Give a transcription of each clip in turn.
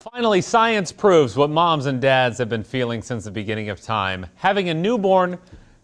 Finally, science proves what moms and dads have been feeling since the beginning of time. Having a newborn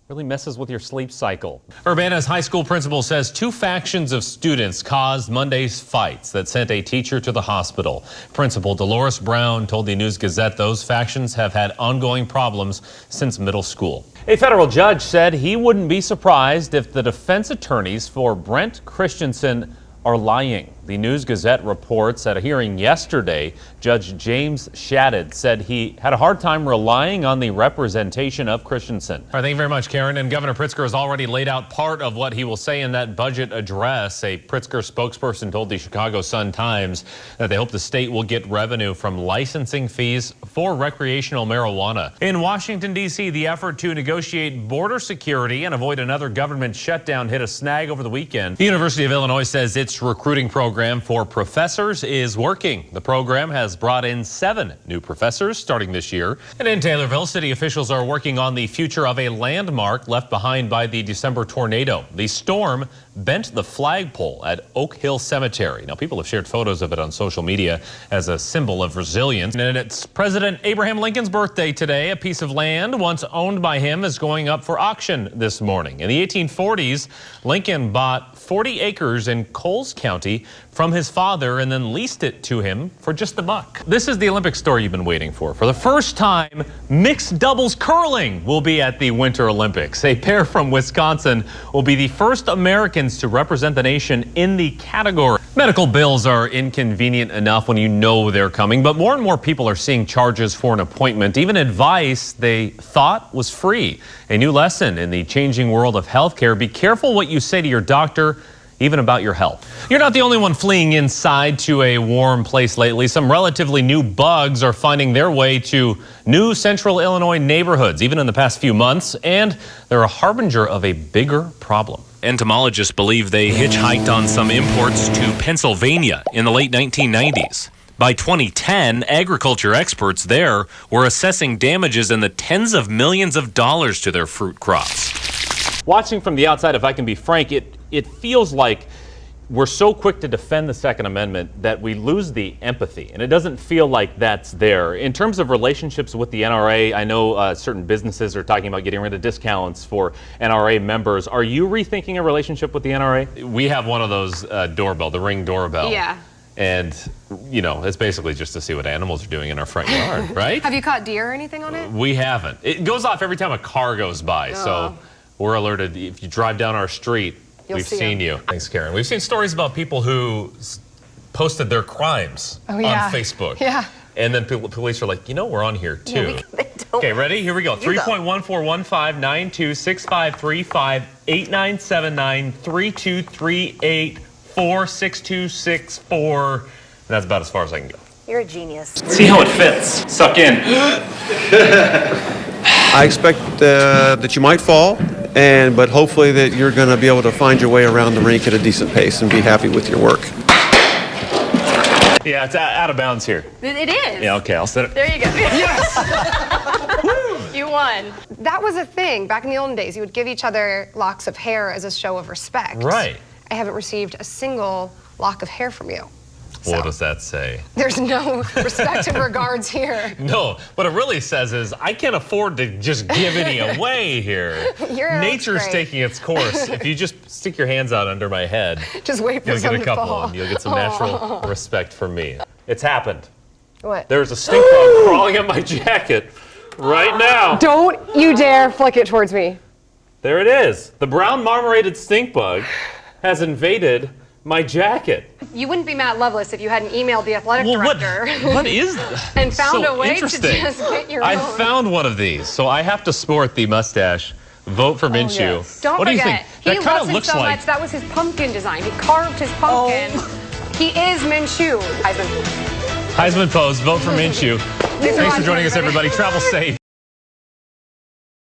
really messes with your sleep cycle. Urbana's high school principal says two factions of students caused Monday's fights that sent a teacher to the hospital. Principal Dolores Brown told the News-Gazette those factions have had ongoing problems since middle school. A federal judge said he wouldn't be surprised if the defense attorneys for Brent Christensen are lying. The News-Gazette reports at a hearing yesterday, Judge James Shadid said he had a hard time relying on the representation of Christensen. All right, thank you very much, Karen. And Governor Pritzker has already laid out part of what he will say in that budget address. A Pritzker spokesperson told the Chicago Sun-Times that they hope the state will get revenue from licensing fees for recreational marijuana. In Washington, D.C., the effort to negotiate border security and avoid another government shutdown hit a snag over the weekend. The University of Illinois says its recruiting program for professors is working. The program has brought in 7 new professors starting this year. And in Taylorville, city officials are working on the future of a landmark left behind by the December tornado. The storm bent the flagpole at Oak Hill Cemetery. Now, people have shared photos of it on social media as a symbol of resilience. And it's President Abraham Lincoln's birthday today. A piece of land once owned by him is going up for auction this morning. In the 1840s, Lincoln bought 40 acres in Coles County from his father and then leased it to him for just $1. This is the Olympic story you've been waiting for. For the first time, mixed doubles curling will be at the Winter Olympics. A pair from Wisconsin will be the first Americans to represent the nation in the category. Medical bills are inconvenient enough when you know they're coming, but more and more people are seeing charges for an appointment, even advice they thought was free. A new lesson in the changing world of healthcare: be careful what you say to your doctor, even about your health. You're not the only one fleeing inside to a warm place lately. Some relatively new bugs are finding their way to new central Illinois neighborhoods, even in the past few months, and they're a harbinger of a bigger problem. Entomologists believe they hitchhiked on some imports to Pennsylvania in the late 1990s. By 2010, agriculture experts there were assessing damages in the tens of millions of dollars to their fruit crops. Watching from the outside, if I can be frank, it feels like we're so quick to defend the Second Amendment that we lose the empathy, and it doesn't feel like that's there. In terms of relationships with the NRA, I know certain businesses are talking about getting rid of discounts for NRA members. Are you rethinking a relationship with the NRA? We have one of those doorbell, the Ring doorbell. Yeah. And, you know, it's basically just to see what animals are doing in our front yard, right? Have you caught deer or anything on it? We haven't. It goes off every time a car goes by, so we're alerted. If you drive down our street, we've seen you. Thanks, Karen. We've seen stories about people who posted their crimes on Facebook. Yeah. And then police are like, you know, we're on here too. They don't. Okay, ready? Here we go. 3.141592653589793238462264. That's about as far as I can go. You're a genius. See how it fits. Suck in. I expect that you might fall, but hopefully that you're going to be able to find your way around the rink at a decent pace and be happy with your work. Yeah, it's out of bounds here. It is. Yeah, okay, I'll set it. There you go. Yes! You won. That was a thing. Back in the olden days, you would give each other locks of hair as a show of respect. Right. I haven't received a single lock of hair from you. What does that say? There's no respect and regards here. No, what it really says is I can't afford to just give any away here. Nature's taking its course. If you just stick your hands out under my head, just wait for you'll get a couple fall. and you'll get some natural respect from me. It's happened. What? There's a stink bug crawling up my jacket right now. Don't you dare flick it towards me. There it is. The brown marmorated stink bug has invaded my jacket. You wouldn't be Matt Loveless if you hadn't emailed the athletic director. What is that? And found so a way to interesting. just get your I own. found one of these, so I have to sport the mustache. Vote for Minshew. Yes. Don't what forget, do you think? he That kind loves of him looks so like. much. That was his pumpkin design. He carved his pumpkin. He is Minshew. Heisman pose. Vote for Minshew. Thanks for joining us, everybody. Travel safe.